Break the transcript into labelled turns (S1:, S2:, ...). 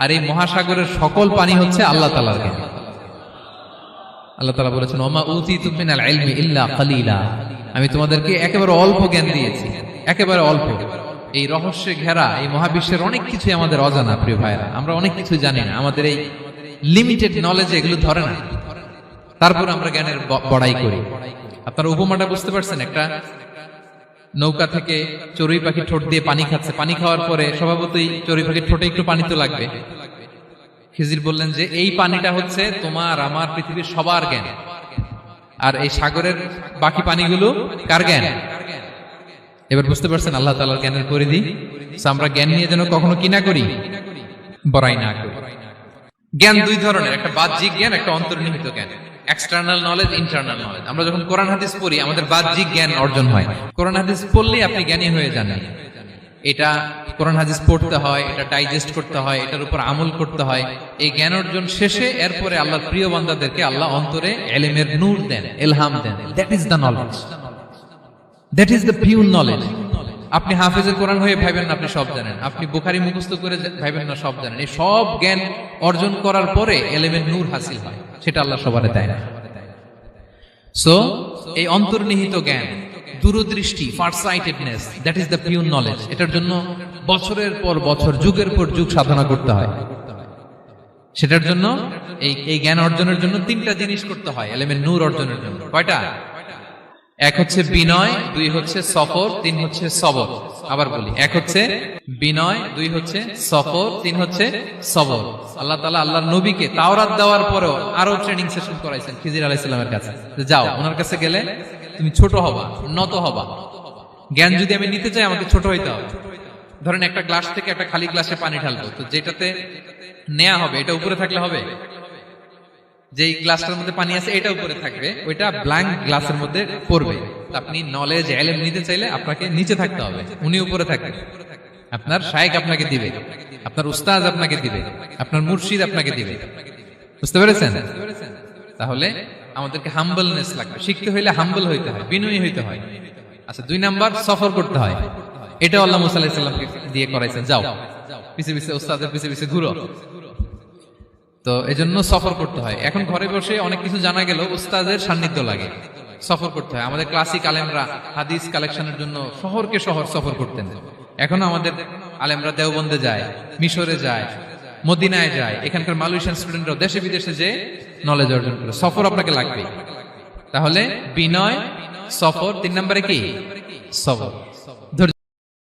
S1: আর এই মহাসাগরের সকল পানি হচ্ছে আল্লাহ তাআলার জ্ঞান। আল্লাহ তাআলা বলেছেন, ওমা উতিতুম মিনাল ইলমি ইল্লা কালিলা, আমি তোমাদেরকে একেবারে অল্প জ্ঞান দিয়েছি, একেবারে অল্প। এই রহস্যে ঘেরা এই মহাবিশ্বের অনেক কিছু আমাদের অজানা প্রিয় ভাইরা, আমরা অনেক কিছু জানি না, আমাদের এই লিমিটেড নলেজে এগুলো ধরে না, তারপর আমরা জ্ঞানের বড়াই করি। আপনারা উপমাটা বুঝতে পারছেন? একটা নৌকা থেকে চড়ুই পাখি ঠোঁট দিয়ে পানি খাচ্ছে, পানি খাওয়ার পরে স্বভাবতই চড়ুই পাখির ঠোঁটে একটু পানি তো লাগবে। খিজির বললেন যে এই পানিটা হচ্ছে তোমার আমার পৃথিবীর সবার জ্ঞান, আর এই সাগরের বাকি পানিগুলো কার জ্ঞান? এবার বুঝতে পারছেন আল্লাহ তাআলার জ্ঞানের পরিধি। আমরা জ্ঞান নিয়ে যেন কখনো কি না করি, বড়াই না করি। জ্ঞান দুই ধরনের, একটা বাহ্যিক জ্ঞান, একটা অন্তর্নিহিত জ্ঞান। External knowledge, internal knowledge. আমরা যখন কোরআন হাদিস পড়ি আমাদের বাহ্যিক জ্ঞান অর্জন হয়। কোরআন হাদিস পড়লেই আপনি জ্ঞানী হয়ে যান। এটা কোরআন হাদিস পড়তে হয়, এটা ডাইজেস্ট করতে হয়, এটার উপর আমল করতে হয়। এই জ্ঞান অর্জন শেষে এরপরে আল্লাহর প্রিয় বান্দাদেরকে আল্লাহ অন্তরে ইলমের নূর দেন, ইলহাম দেন। That is the knowledge, that is the pure knowledge. আপনি হাফেজে কোরআন হয়ে ভাবেন না আপনি সব জানেন, আপনি বুখারী মুখস্থ করে ভাবেন না সব জানেন। এই সব জ্ঞান অর্জন করার পরে ইলমের নূর হাসিল হয়, সেটা আল্লাহ সবারে দেয় না। সো এই অন্তর্নিহিত জ্ঞান, দূরদৃষ্টি, farsightedness, that is the pure knowledge. এটার জন্য বছরের পর বছর, যুগের পর যুগ সাধনা করতে হয়। সেটার জন্য এই জ্ঞান অর্জনের জন্য তিনটা জিনিস করতে হয় ইলমের নূর অর্জনের জন্য। কয়টা? এক হচ্ছে বিনয়, দুই হচ্ছে সফর, তিন হচ্ছে সবর। আবার বলি, এক হচ্ছে বিনয়, দুই হচ্ছে সফর, তিন হচ্ছে সবর। আল্লাহ তাআলা আল্লাহর নবীকে তাওরাত দেওয়ার পরেও আরো ট্রেনিং সেশন করাইছেন খিজির আলাইহিস সালামের কাছে। যাও, ওনার কাছে গেলে তুমি ছোট হবা, নত হবা। জ্ঞান যদি আমি নিতে চাই আমাকে ছোট হইতে হবে। ধরেন একটা গ্লাস থেকে একটা খালি গ্লাসে পানি ঢালবো, তো যেটাতে নেওয়া হবে এটা উপরে থাকলে হবে? যেই গ্লাসটার মধ্যে পানি আছে এটা উপরে থাকবে, ওইটা ব্ল্যাঙ্ক গ্লাসের মধ্যে পড়বে। আপনি নলেজ ইলম নিতে চাইলে আপনাকে নিচে থাকতে হবে, উনি উপরে থাকবে। আপনার শায়েখ আপনাকে দিবে, আপনার উস্তাদ আপনাকে দিবে, আপনার মুর্শিদ আপনাকে দিবে। বুঝতে পেরেছেন? তাহলে আমাদেরকে হাম্বলনেস লাগবে। শিখতে হইলে হাম্বল হইতে হয়, বিনয়ী হইতে হয়। আচ্ছা, দুই নাম্বার সফর করতে হয়। এটা আল্লাহ মুসা আলাইহিস সালামকে দিয়ে করাইছেন, যাও পিছে পিছে উস্তাদের পিছে পিছে ঘুরো। তো এজন্য সফর করতে হয়। এখন ঘরে বসে অনেক কিছু জানা গেল, উস্তাদের সান্নিধ্য লাগে, সফর করতে হয়। আমাদের ক্লাসিক আলেমরা হাদিস কালেকশনের জন্য শহরকে শহর সফর করতেন। এখনো আমাদের আলেমরা দেওবন্দে যায়, মিশরে যায়, মদিনায় যায়। এখানকার মালয়েশিয়ান স্টুডেন্টরা দেশে বিদেশে যে নলেজ অর্জন করে। সফর আপনাকে লাগবে। তাহলে বিনয়, সফর, তিন নম্বরে কি? সবর।